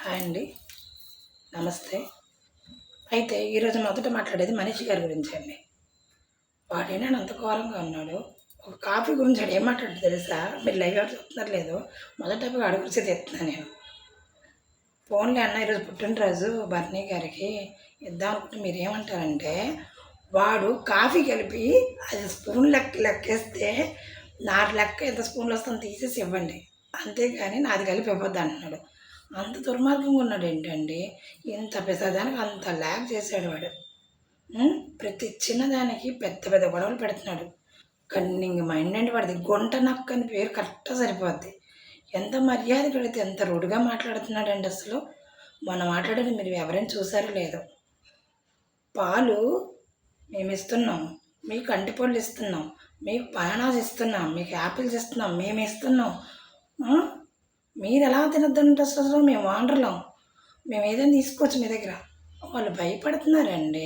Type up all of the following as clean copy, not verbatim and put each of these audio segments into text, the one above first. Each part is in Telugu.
హాయ్ అండి. నమస్తే. అయితే ఈరోజు మొదట మాట్లాడేది మనీష్ గారి గురించి అండి. వాడేంటంటే అంత ఘోరంగా ఉన్నాడు. ఒక కాఫీ గురించి ఆడు ఏం మాట్లాడాడో తెలుసా? మీరు లైవ్‌గా చూస్తున్నారో లేదో, మొదటి టాపిక్ ఆడి గురించే తీస్తున్నా నేను. పోన్లే అన్న ఈరోజు పుట్టినరోజు బర్నీ గారికి ఇద్దాం అనుకుంటే మీరేమంటారంటే, వాడు కాఫీ కలిపి అది స్పూన్ లెక్కేస్తే లెక్క ఎంత స్పూన్లు వస్తుందో తీసేసి ఇవ్వండి. అంతేగాని నాది కలిపి ఇవ్వద్దు అంటున్నాడు. అంత దుర్మార్గంగా ఉన్నాడు ఏంటండి? ఇంత పెద్దదానికి అంత ల్యాగ్ చేశాడు వాడు. ప్రతి చిన్నదానికి పెద్ద పెద్ద గొడవలు పెడుతున్నాడు. కన్నింగ్ మైండ్ అండి వాడిది. గుంట నక్క అని పేరు కరెక్ట్గా సరిపోద్ది. ఎంత మర్యాద పెడితే ఎంత రుడుగా మాట్లాడుతున్నాడండి అసలు. మొన్న మాట్లాడేది మీరు ఎవరైనా చూసారో లేదో. పాలు మేము ఇస్తున్నాం, మీకు అంటిపళ్ళు ఇస్తున్నాం, మీకు బనానాస్ ఇస్తున్నాం, మీకు యాపిల్స్ ఇస్తున్నాం, మేము ఇస్తున్నాం. మీరు ఎలా తినొద్దంటే అసలు మేము ఓనర్లం, మేము ఏదైనా తీసుకోవచ్చు మీ దగ్గర. వాళ్ళు భయపడుతున్నారండి.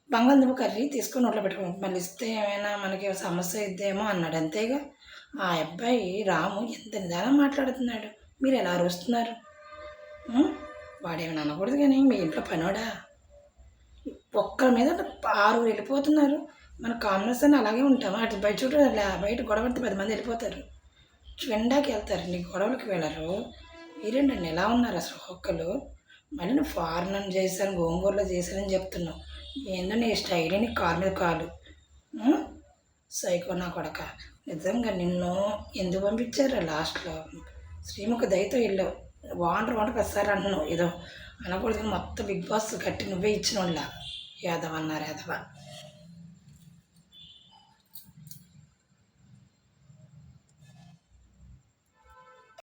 బంగాళదుంప కర్రీ తీసుకొని నోట్లో పెట్టుకుని మళ్ళీ ఇస్తే ఏమైనా మనకి సమస్య ఇద్దేమో అన్నాడు. అంతేగా ఆ అబ్బాయి రాము ఎంత నిదానం మాట్లాడుతున్నాడు. మీరు ఎలా అరుస్తున్నారు? వాడేమైనా అనకూడదు కానీ మీ ఇంట్లో పనోడా? ఒక్కరి మీద 6 వెళ్ళిపోతున్నారు. మన కామనర్స్ అలాగే ఉంటాము. అటు బయట చుట్టూ బయట గొడవ పడితే 10 మంది వెళ్ళిపోతారు. ఎండాకి వెళ్తారు, నీ గొడవలకి వెళ్ళరు. మీరేంటండి ఎలా ఉన్నారు అసలు ఒక్కరు? మళ్ళీ నువ్వు ఫారెన్ చేశాను, గోంగూరలో చేశానని చెప్తున్నావు. ఏందో నీ స్టైల్, నీ కారు మీద కాలు. సైకో నా కొడక. నిజంగా నిన్ను ఎందుకు పంపించారు లాస్ట్లో? శ్రీముఖ దయతో వెళ్ళావు. వాంటర్ పెస్తారు అంటున్నావు. ఏదో అనకూడదు మొత్తం బిగ్ బాస్ కట్టి నువ్వే ఇచ్చిన వాళ్ళ యాదవ్ అన్నారు యాదవ.